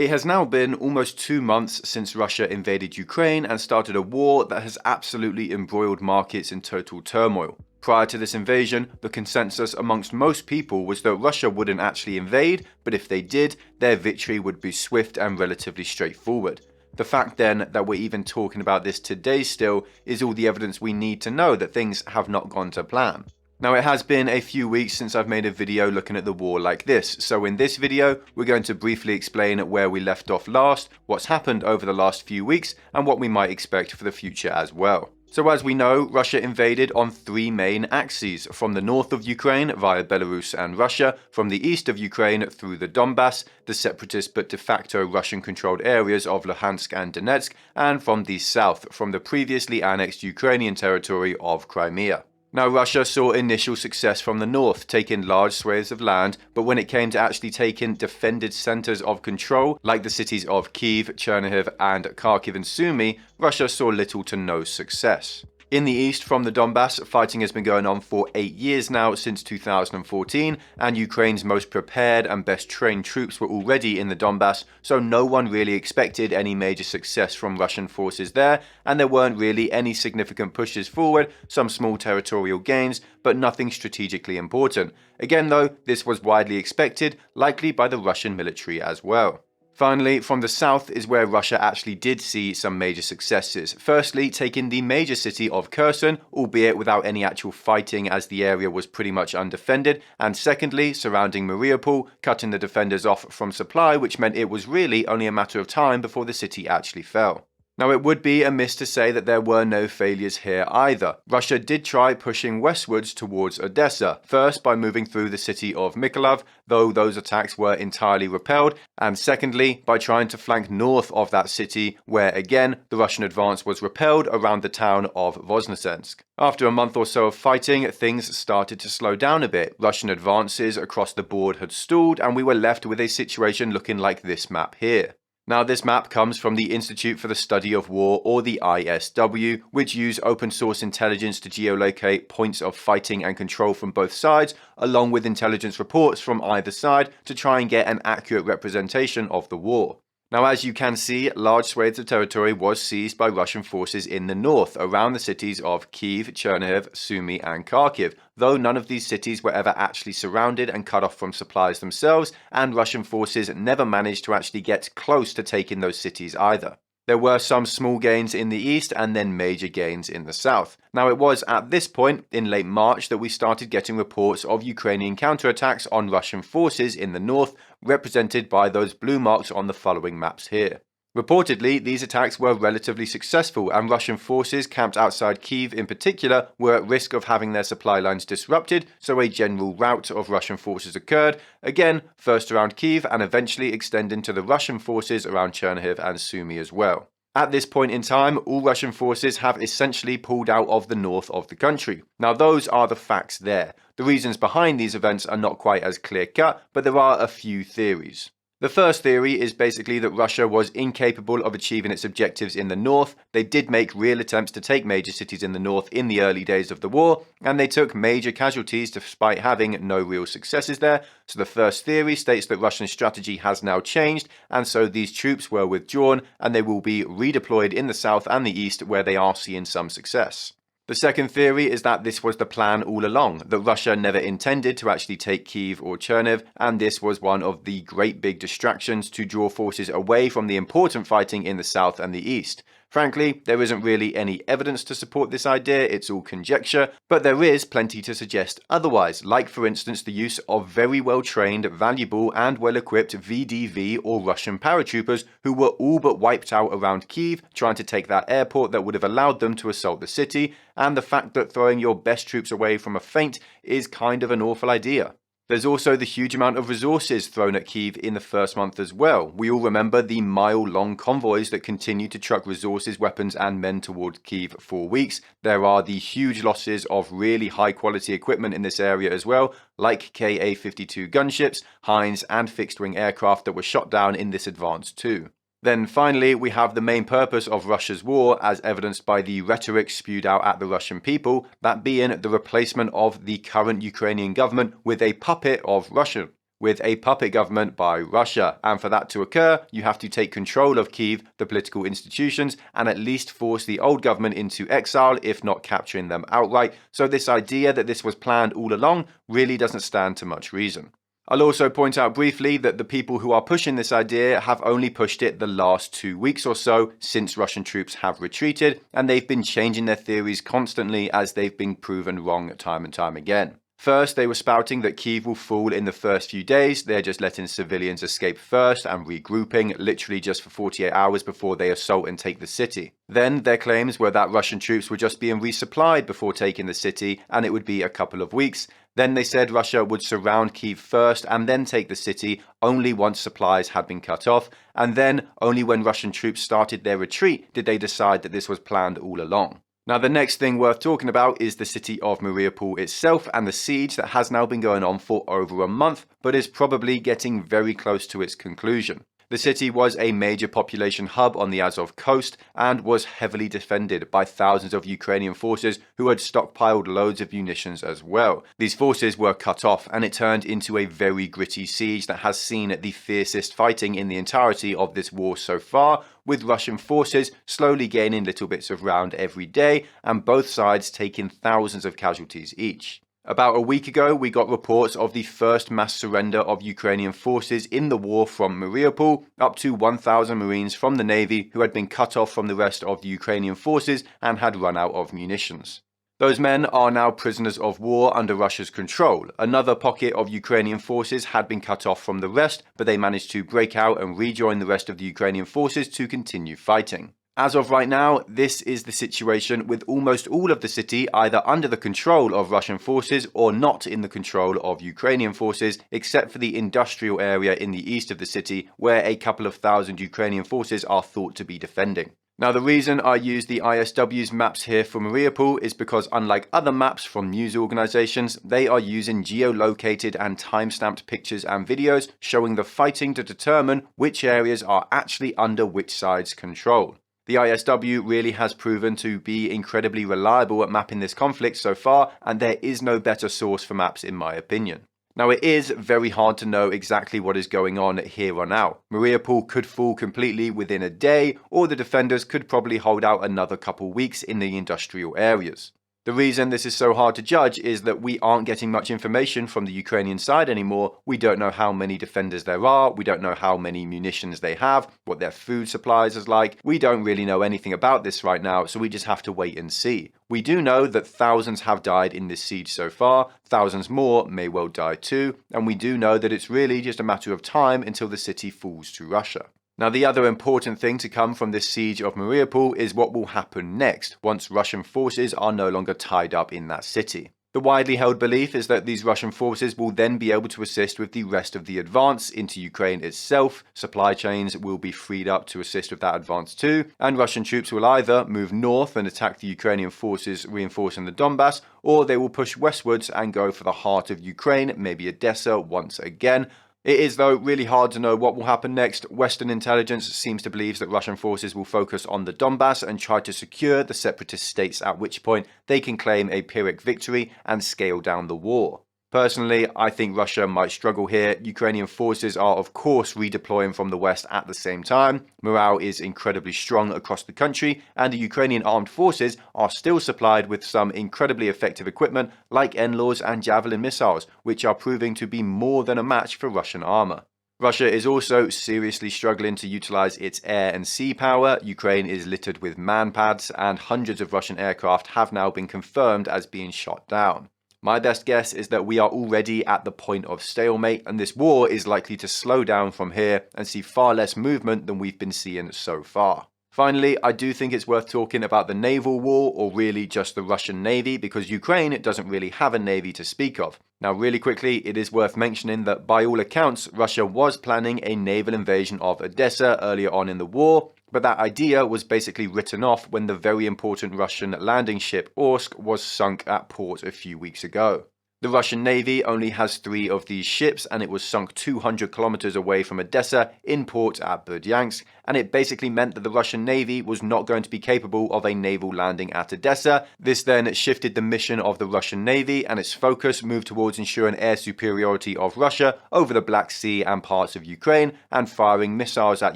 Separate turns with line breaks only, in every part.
It has now been almost 2 months since Russia invaded Ukraine and started a war that has absolutely embroiled markets in total turmoil. Prior to this invasion, the consensus amongst most people was that Russia wouldn't actually invade, but if they did, their victory would be swift and relatively straightforward. The fact then that we're even talking about this today still is all the evidence we need to know that things have not gone to plan. Now, it has been a few weeks since I've made a video looking at the war like this, so in this video we're going to briefly explain where we left off last, what's happened over the last few weeks, and what we might expect for the future as well. So as we know, Russia invaded on 3 main axes: from the north of Ukraine via Belarus and Russia, from the east of Ukraine through the Donbass, the separatist but de facto Russian-controlled areas of Luhansk and Donetsk, and from the south, from the previously annexed Ukrainian territory of Crimea. Now, Russia saw initial success from the north, taking large swathes of land, but when it came to actually taking defended centers of control, like the cities of Kyiv, Chernihiv, and Kharkiv and Sumy, Russia saw little to no success. In the east, from the Donbass, fighting has been going on for 8 years now, since 2014, and Ukraine's most prepared and best trained troops were already in the Donbass, so no one really expected any major success from Russian forces there, and there weren't really any significant pushes forward, some small territorial gains, but nothing strategically important. Again though, this was widely expected, likely by the Russian military as well. Finally, from the south is where Russia actually did see some major successes. Firstly, taking the major city of Kherson, albeit without any actual fighting as the area was pretty much undefended, and secondly, surrounding Mariupol, cutting the defenders off from supply, which meant it was really only a matter of time before the city actually fell. Now, it would be amiss to say that there were no failures here either. Russia did try pushing westwards towards Odessa, first by moving through the city of Mykolaiv, though those attacks were entirely repelled, and secondly by trying to flank north of that city, where again the Russian advance was repelled around the town of Voznesensk. After a month or so of fighting, things started to slow down a bit. Russian advances across the board had stalled, and we were left with a situation looking like this map here. Now, this map comes from the Institute for the Study of War, or the ISW, which use open source intelligence to geolocate points of fighting and control from both sides, along with intelligence reports from either side to try and get an accurate representation of the war. Now, as you can see, large swathes of territory was seized by Russian forces in the north, around the cities of Kyiv, Chernihiv, Sumy, and Kharkiv, though none of these cities were ever actually surrounded and cut off from supplies themselves, and Russian forces never managed to actually get close to taking those cities either. There were some small gains in the east and then major gains in the south. Now, it was at this point, in late March, that we started getting reports of Ukrainian counterattacks on Russian forces in the north, represented by those blue marks on the following maps here. Reportedly, these attacks were relatively successful, and Russian forces camped outside Kyiv in particular were at risk of having their supply lines disrupted, so a general rout of Russian forces occurred, again first around Kyiv and eventually extending to the Russian forces around Chernihiv and Sumy as well. At this point in time, all Russian forces have essentially pulled out of the north of the country. Now, those are the facts there. The reasons behind these events are not quite as clear-cut, but there are a few theories. The first theory is basically that Russia was incapable of achieving its objectives in the north. They did make real attempts to take major cities in the north in the early days of the war, and they took major casualties despite having no real successes there. So the first theory states that Russian strategy has now changed, and so these troops were withdrawn, and they will be redeployed in the south and the east where they are seeing some success. The second theory is that this was the plan all along, that Russia never intended to actually take Kyiv or Chernihiv, and this was one of the great big distractions to draw forces away from the important fighting in the south and the east. Frankly, there isn't really any evidence to support this idea, it's all conjecture, but there is plenty to suggest otherwise, like for instance the use of very well trained, valuable and well equipped VDV or Russian paratroopers who were all but wiped out around Kyiv trying to take that airport that would have allowed them to assault the city, and the fact that throwing your best troops away from a feint is kind of an awful idea. There's also the huge amount of resources thrown at Kyiv in the first month as well. We all remember the mile-long convoys that continue to truck resources, weapons and men towards Kyiv for weeks. There are the huge losses of really high-quality equipment in this area as well, like Ka-52 gunships, Heinz and fixed-wing aircraft that were shot down in this advance too. Then finally, we have the main purpose of Russia's war as evidenced by the rhetoric spewed out at the Russian people, that being the replacement of the current Ukrainian government with a puppet of Russia. with a puppet government by Russia. And for that to occur, you have to take control of Kyiv, the political institutions, and at least force the old government into exile, if not capturing them outright. So this idea that this was planned all along really doesn't stand to much reason. I'll also point out briefly that the people who are pushing this idea have only pushed it the last 2 weeks or so since Russian troops have retreated, and they've been changing their theories constantly as they've been proven wrong time and time again. First, they were spouting that Kyiv will fall in the first few days. They're just letting civilians escape first and regrouping, literally just for 48 hours before they assault and take the city. Then their claims were that Russian troops were just being resupplied before taking the city, and it would be a couple of weeks. Then they said Russia would surround Kyiv first and then take the city only once supplies had been cut off, and then only when Russian troops started their retreat did they decide that this was planned all along. Now, the next thing worth talking about is the city of Mariupol itself and the siege that has now been going on for over a month, but is probably getting very close to its conclusion. The city was a major population hub on the Azov coast and was heavily defended by thousands of Ukrainian forces who had stockpiled loads of munitions as well. These forces were cut off, and it turned into a very gritty siege that has seen the fiercest fighting in the entirety of this war so far, with Russian forces slowly gaining little bits of ground every day and both sides taking thousands of casualties each. About a week ago, we got reports of the first mass surrender of Ukrainian forces in the war from Mariupol, up to 1,000 Marines from the Navy who had been cut off from the rest of the Ukrainian forces and had run out of munitions. Those men are now prisoners of war under Russia's control. Another pocket of Ukrainian forces had been cut off from the rest, but they managed to break out and rejoin the rest of the Ukrainian forces to continue fighting. As of right now, this is the situation, with almost all of the city either under the control of Russian forces or not in the control of Ukrainian forces, except for the industrial area in the east of the city, where a couple of thousand Ukrainian forces are thought to be defending. Now, the reason I use the ISW's maps here for Mariupol is because, unlike other maps from news organizations, they are using geolocated and time-stamped pictures and videos showing the fighting to determine which areas are actually under which side's control. The ISW really has proven to be incredibly reliable at mapping this conflict so far, and there is no better source for maps in my opinion. Now, it is very hard to know exactly what is going on here or now. Mariupol could fall completely within a day, or the defenders could probably hold out another couple weeks in the industrial areas. The reason this is so hard to judge is that we aren't getting much information from the Ukrainian side anymore. We don't know how many defenders there are, we don't know how many munitions they have, what their food supplies is like. We don't really know anything about this right now, so we just have to wait and see. We do know that thousands have died in this siege so far, thousands more may well die too, and we do know that it's really just a matter of time until the city falls to Russia. Now, the other important thing to come from this siege of Mariupol is what will happen next, once Russian forces are no longer tied up in that city. The widely held belief is that these Russian forces will then be able to assist with the rest of the advance into Ukraine itself, supply chains will be freed up to assist with that advance too, and Russian troops will either move north and attack the Ukrainian forces reinforcing the Donbass, or they will push westwards and go for the heart of Ukraine, maybe Odessa once again. It is, though, really hard to know what will happen next. Western intelligence seems to believe that Russian forces will focus on the Donbass and try to secure the separatist states, at which point they can claim a Pyrrhic victory and scale down the war. Personally, I think Russia might struggle here. Ukrainian forces are, of course, redeploying from the west at the same time. Morale is incredibly strong across the country, and the Ukrainian armed forces are still supplied with some incredibly effective equipment like NLAWs and Javelin missiles, which are proving to be more than a match for Russian armor. Russia is also seriously struggling to utilize its air and sea power. Ukraine is littered with man-pads, and hundreds of Russian aircraft have now been confirmed as being shot down. My best guess is that we are already at the point of stalemate, and this war is likely to slow down from here and see far less movement than we've been seeing so far. Finally, I do think it's worth talking about the naval war, or really just the Russian Navy, because Ukraine doesn't really have a navy to speak of. Now, really quickly, it is worth mentioning that by all accounts, Russia was planning a naval invasion of Odessa earlier on in the war, but that idea was basically written off when the very important Russian landing ship Orsk was sunk at port a few weeks ago. The Russian Navy only has 3 of these ships, and it was sunk 200 kilometers away from Odessa in port at Berdyansk, and it basically meant that the Russian Navy was not going to be capable of a naval landing at Odessa. This then shifted the mission of the Russian Navy, and its focus moved towards ensuring air superiority of Russia over the Black Sea and parts of Ukraine, and firing missiles at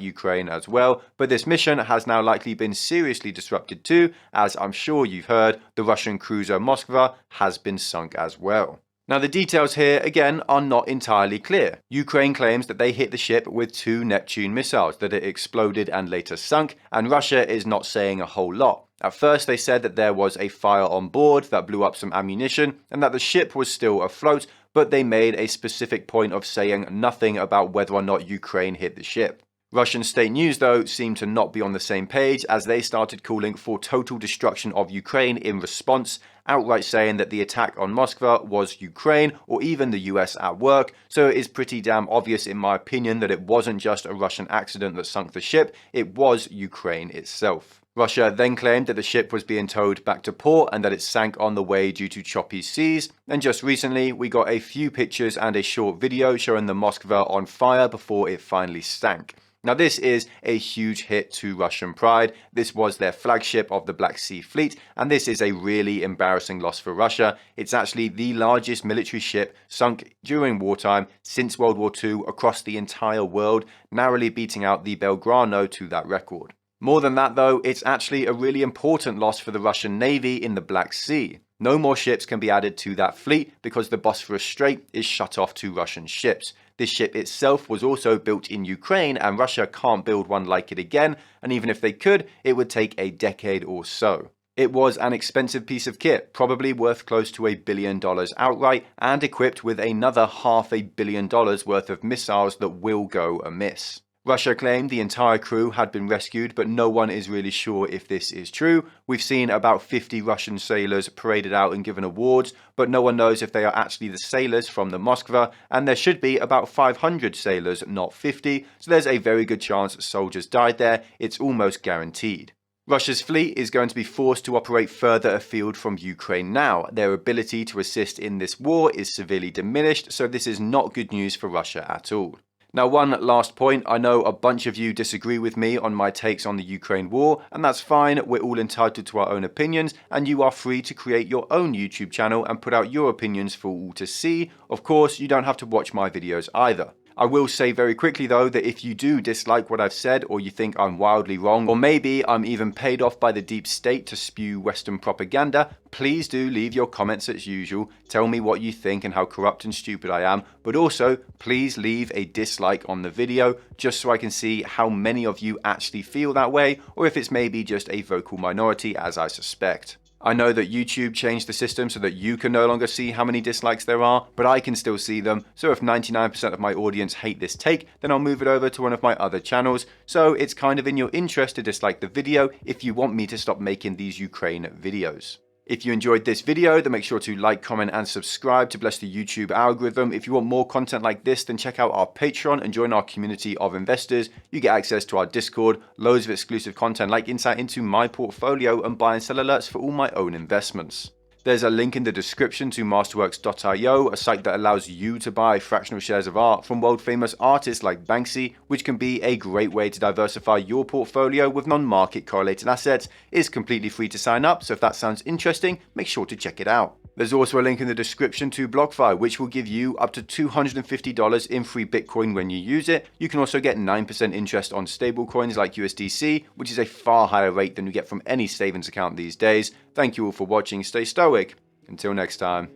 Ukraine as well. But this mission has now likely been seriously disrupted too, as I'm sure you've heard, the Russian cruiser Moskva has been sunk as well. Now the details here, again, are not entirely clear. Ukraine claims that they hit the ship with 2 Neptune missiles, that it exploded and later sunk, and Russia is not saying a whole lot. At first they said that there was a fire on board that blew up some ammunition, and that the ship was still afloat, but they made a specific point of saying nothing about whether or not Ukraine hit the ship. Russian state news, though, seemed to not be on the same page, as they started calling for total destruction of Ukraine in response, outright saying that the attack on Moscow was Ukraine or even the US at work. So it is pretty damn obvious, in my opinion, that it wasn't just a Russian accident that sunk the ship, it was Ukraine itself. Russia then claimed that the ship was being towed back to port and that it sank on the way due to choppy seas. And just recently, we got a few pictures and a short video showing the Moskva on fire before it finally sank. Now this is a huge hit to Russian pride. This was their flagship of the Black Sea Fleet, and this is a really embarrassing loss for Russia. It's actually the largest military ship sunk during wartime since World War II across the entire world, narrowly beating out the Belgrano to that record. More than that though, it's actually a really important loss for the Russian Navy in the Black Sea. No more ships can be added to that fleet because the Bosphorus Strait is shut off to Russian ships. This ship itself was also built in Ukraine, and Russia can't build one like it again, and even if they could, it would take a decade or so. It was an expensive piece of kit, probably worth close to $1 billion outright, and equipped with another $500 million worth of missiles that will go amiss. Russia claimed the entire crew had been rescued, but no one is really sure if this is true. We've seen about 50 Russian sailors paraded out and given awards, but no one knows if they are actually the sailors from the Moskva, and there should be about 500 sailors, not 50, so there's a very good chance soldiers died there. It's almost guaranteed. Russia's fleet is going to be forced to operate further afield from Ukraine now. Their ability to assist in this war is severely diminished, so this is not good news for Russia at all. Now, one last point. I know a bunch of you disagree with me on my takes on the Ukraine war, and that's fine. We're all entitled to our own opinions, and you are free to create your own YouTube channel and put out your opinions for all to see. Of course, you don't have to watch my videos either. I will say very quickly though that if you do dislike what I've said, or you think I'm wildly wrong, or maybe I'm even paid off by the deep state to spew Western propaganda, please do leave your comments as usual. Tell me what you think and how corrupt and stupid I am, but also please leave a dislike on the video just so I can see how many of you actually feel that way, or if it's maybe just a vocal minority, as I suspect. I know that YouTube changed the system so that you can no longer see how many dislikes there are, but I can still see them. So if 99% of my audience hate this take, then I'll move it over to one of my other channels. So it's kind of in your interest to dislike the video if you want me to stop making these Ukraine videos. If you enjoyed this video, then make sure to like, comment, and subscribe to bless the YouTube algorithm. If you want more content like this, then check out our Patreon and join our community of investors. You get access to our Discord, loads of exclusive content like insight into my portfolio and buy and sell alerts for all my own investments. There's a link in the description to masterworks.io, a site that allows you to buy fractional shares of art from world famous artists like Banksy, which can be a great way to diversify your portfolio with non-market correlated assets. It's completely free to sign up, so if that sounds interesting, make sure to check it out. There's also a link in the description to BlockFi, which will give you up to $250 in free Bitcoin when you use it. You can also get 9% interest on stablecoins like USDC, which is a far higher rate than you get from any savings account these days. Thank you all for watching. Stay stoic. Until next time.